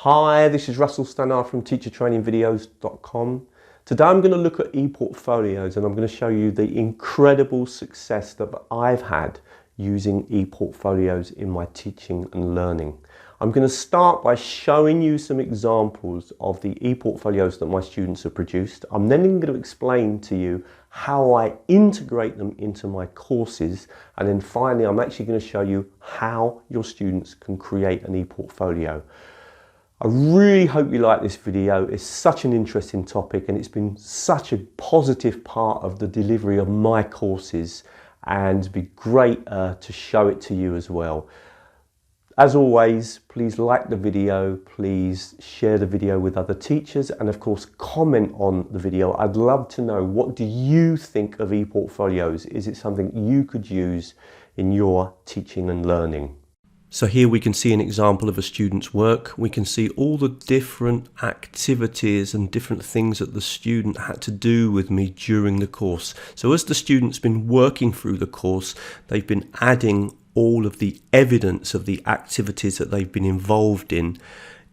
Hi, this is Russell Stannard from teachertrainingvideos.com. Today I'm going to look at e-portfolios and I'm going to show you the incredible success that I've had using e-portfolios in my teaching and learning. I'm going to start by showing you some examples of the e-portfolios that my students have produced. I'm then going to explain to you how I integrate them into my courses, and then finally I'm actually going to show you how your students can create an e-portfolio. I really hope you like this video. It's such an interesting topic and it's been such a positive part of the delivery of my courses, and it'd be great to show it to you as well. As always, please like the video, please share the video with other teachers, and of course comment on the video. I'd love to know, what do you think of e-portfolios? Is it something you could use in your teaching and learning? So here we can see an example of a student's work. We can see all the different activities and different things that the student had to do with me during the course. So as the student's been working through the course, they've been adding all of the evidence of the activities that they've been involved in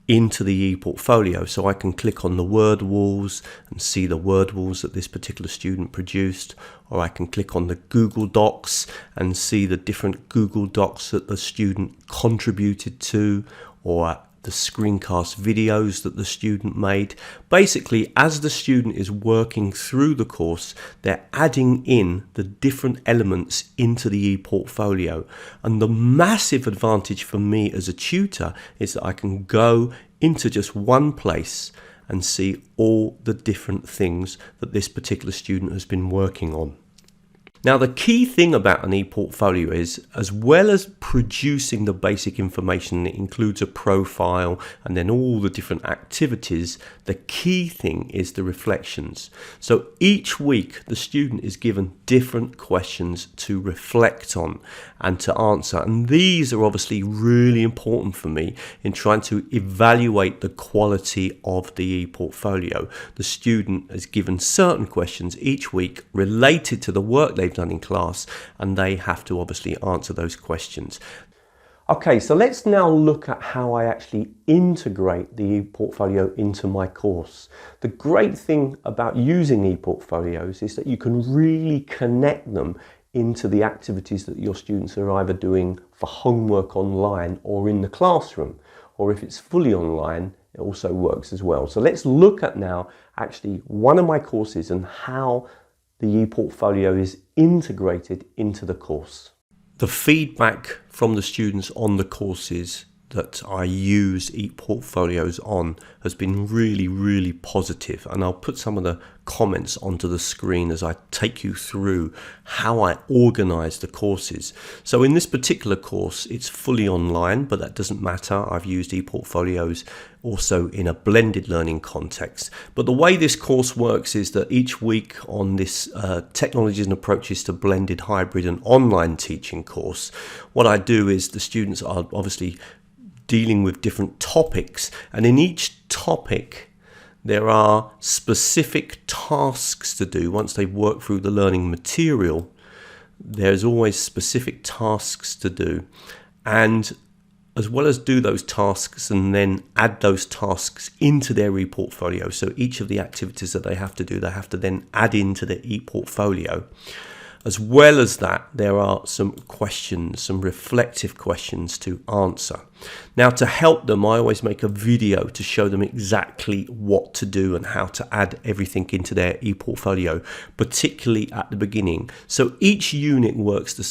into the e-portfolio. So I can click on the word walls and see the word walls that this particular student produced, or I can click on the Google Docs and see the different Google Docs that the student contributed to, or the screencast videos that the student made. Basically, as the student is working through the course, they're adding in the different elements into the e-portfolio. And the massive advantage for me as a tutor is that I can go into just one place and see all the different things that this particular student has been working on. Now, the key thing about an e-portfolio is, as well as producing the basic information, it includes a profile and then all the different activities, the key thing is the reflections. So each week the student is given different questions to reflect on and to answer, and these are obviously really important for me in trying to evaluate the quality of the e-portfolio. The student is given certain questions each week related to the work they've done in class, and they have to obviously answer those questions. Okay, so let's now look at how I actually integrate the e-portfolio into my course. The great thing about using e-portfolios is that you can really connect them into the activities that your students are either doing for homework online or in the classroom, or if it's fully online, it also works as well. So let's look at now actually one of my courses and how the e-portfolio is integrated into the course. The feedback from the students on the courses that I use e-portfolios on has been really positive, and I'll put some of the comments onto the screen as I take you through how I organize the courses. So in this particular course, it's fully online, but that doesn't matter. I've used e-portfolios also in a blended learning context. But the way this course works is that each week on this technologies and approaches to blended, hybrid and online teaching course, what I do is the students are obviously dealing with different topics, and in each topic there are specific tasks to do. Once they've worked through the learning material, there's always specific tasks to do, and as well as do those tasks and then add those tasks into their e-portfolio. So each of the activities that they have to do, they have to then add into the e-portfolio. As well as that, there are some questions, some reflective questions to answer. Now, to help them, I always make a video to show them exactly what to do and how to add everything into their e-portfolio, particularly at the beginning. So each unit works the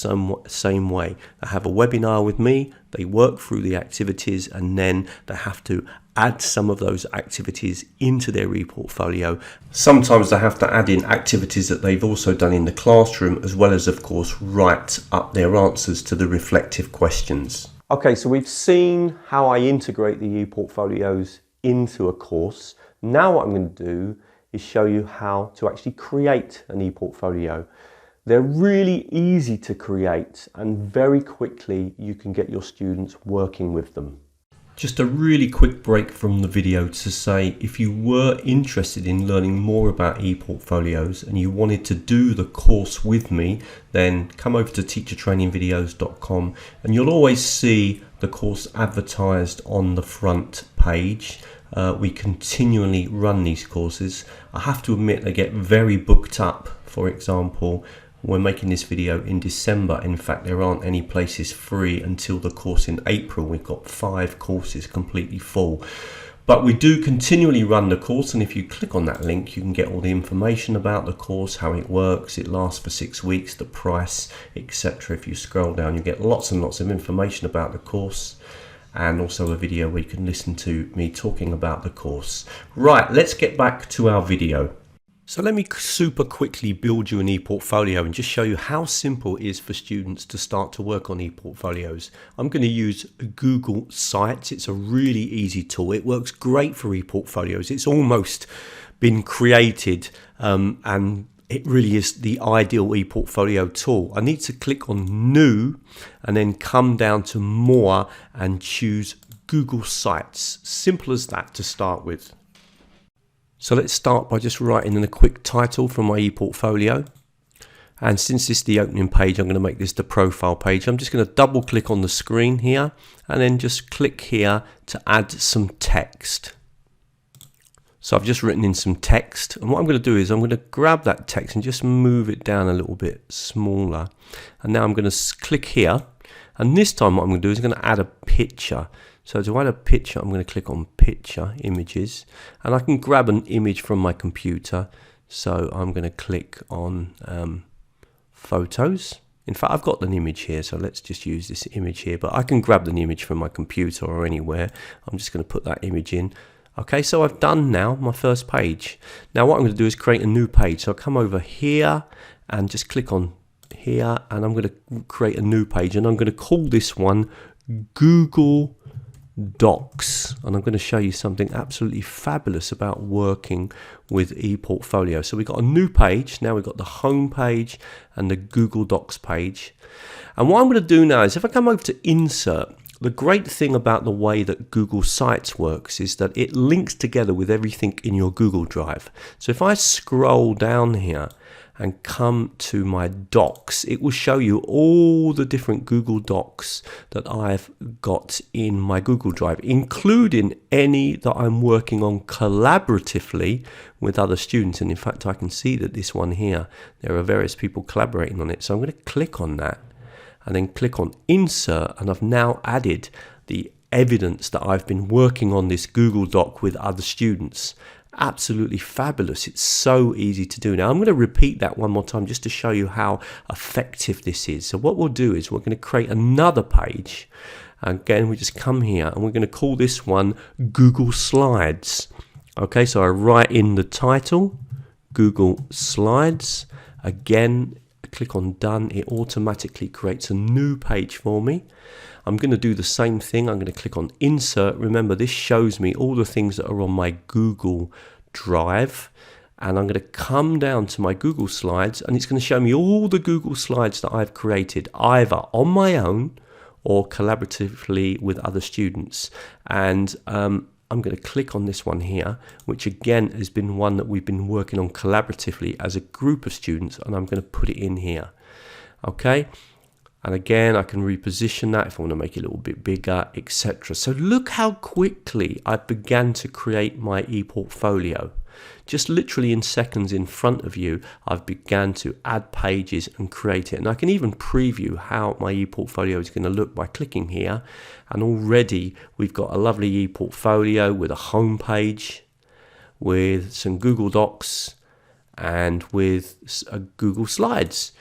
same way. They have a webinar with me, they work through the activities, and then they have to add some of those activities into their e-portfolio. Sometimes they have to add in activities that they've also done in the classroom, as well as, of course, write up their answers to the reflective questions. Okay, so we've seen how I integrate the e-portfolios into a course. Now what I'm going to do is show you how to actually create an e-portfolio. They're really easy to create, and very quickly you can get your students working with them. Just a really quick break from the video to say, if you were interested in learning more about e-portfolios and you wanted to do the course with me, then come over to teachertrainingvideos.com and you'll always see the course advertised on the front page. We continually run these courses. I have to admit they get very booked up. For example, we're making this video in December. In fact, there aren't any places free until the course in April. We've got 5 courses completely full. But we do continually run the course, and if you click on that link, you can get all the information about the course, how it works. It lasts for 6 weeks, the price, etc. If you scroll down, you get lots and lots of information about the course, and also a video where you can listen to me talking about the course. Right, let's get back to our video. So let me super quickly build you an e-portfolio and just show you how simple it is for students to start to work on e-portfolios. I'm going to use Google Sites. It's a really easy tool. It works great for e-portfolios. It's almost been created and it really is the ideal e-portfolio tool. I need to click on New and then come down to More and choose Google Sites. Simple as that to start with. So let's start by just writing in a quick title from my e-portfolio. And since this is the opening page, I'm going to make this the profile page. I'm just going to double click on the screen here and then just click here to add some text. So I've just written in some text, and what I'm going to do is I'm going to grab that text and just move it down a little bit smaller. And now I'm going to click here, and this time what I'm going to do is I'm going to add a picture. So to add a picture, I'm going to click on Picture, Images, and I can grab an image from my computer. So I'm going to click on Photos. In fact, I've got an image here, so let's just use this image here, but I can grab an image from my computer or anywhere. I'm just going to put that image in. Okay, so I've done now my first page. Now what I'm going to do is create a new page. So I'll come over here and just click on here, and I'm going to create a new page, and I'm going to call this one Google Docs, and I'm going to show you something absolutely fabulous about working with ePortfolio. So we've got a new page. Now we've got the home page and the Google Docs page. And what I'm going to do now is if I come over to Insert, the great thing about the way that Google Sites works is that it links together with everything in your Google Drive. So if I scroll down here and come to my docs, it will show you all the different Google Docs that I've got in my Google Drive, including any that I'm working on collaboratively with other students. And in fact, I can see that this one here, there are various people collaborating on it. So I'm going to click on that and then click on Insert, and I've now added the evidence that I've been working on this Google Doc with other students. Absolutely fabulous. It's so easy to do. Now I'm going to repeat that one more time just to show you how effective this is. So what we'll do is we're going to create another page. Again, we just come here and we're going to call this one Google Slides. Okay, so I write in the title, Google Slides. Again, click on Done. It automatically creates a new page for me. I'm going to do the same thing. I'm going to click on Insert. Remember, this shows me all the things that are on my Google Drive. And I'm going to come down to my Google Slides, and it's going to show me all the Google Slides that I've created, either on my own or collaboratively with other students. And I'm going to click on this one here, which again has been one that we've been working on collaboratively as a group of students, and I'm going to put it in here. Okay. And again, I can reposition that if I want to make it a little bit bigger, etc. So look how quickly I began to create my ePortfolio. Just literally in seconds in front of you, I've began to add pages and create it. And I can even preview how my ePortfolio is going to look by clicking here. And already we've got a lovely ePortfolio with a home page, with some Google Docs, and with a Google Slides.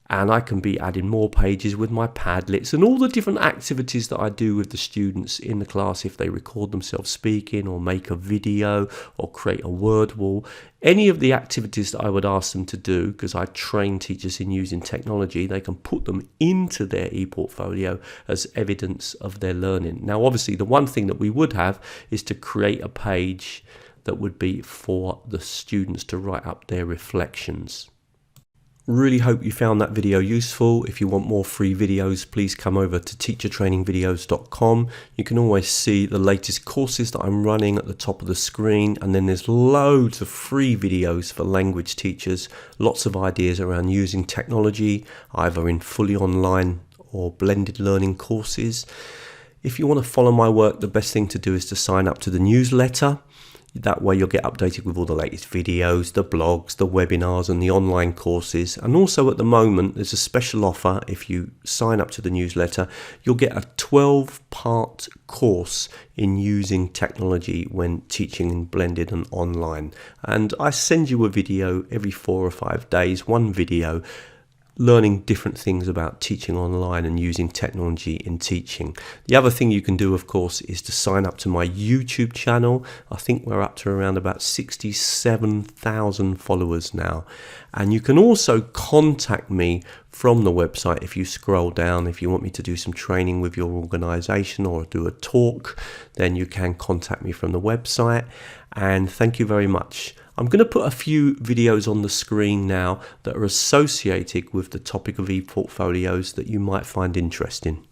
And I can be adding more pages with my Padlets and all the different activities that I do with the students in the class if they record themselves speaking or make a video or create a word wall. Any of the activities that I would ask them to do, because I train teachers in using technology, they can put them into their ePortfolio as evidence of their learning. Now, obviously, the one thing that we would have is to create a page that would be for the students to write up their reflections. Really hope you found that video useful. If you want more free videos, please come over to teachertrainingvideos.com. You can always see the latest courses that I'm running at the top of the screen, and then there's loads of free videos for language teachers, lots of ideas around using technology, either in fully online or blended learning courses. If you want to follow my work, the best thing to do is to sign up to the newsletter. That way you'll get updated with all the latest videos, the blogs, the webinars and the online courses. And also at the moment, there's a special offer. If you sign up to the newsletter, you'll get a 12-part course in using technology when teaching in blended and online. And I send you a video every 4 or 5 days, one video, learning different things about teaching online and using technology in teaching. The other thing you can do, of course, is to sign up to my YouTube channel. I think we're up to around about 67,000 followers now. And you can also contact me from the website if you scroll down. If you want me to do some training with your organization or do a talk, then you can contact me from the website. And thank you very much. I'm going to put a few videos on the screen now that are associated with the topic of e-portfolios that you might find interesting.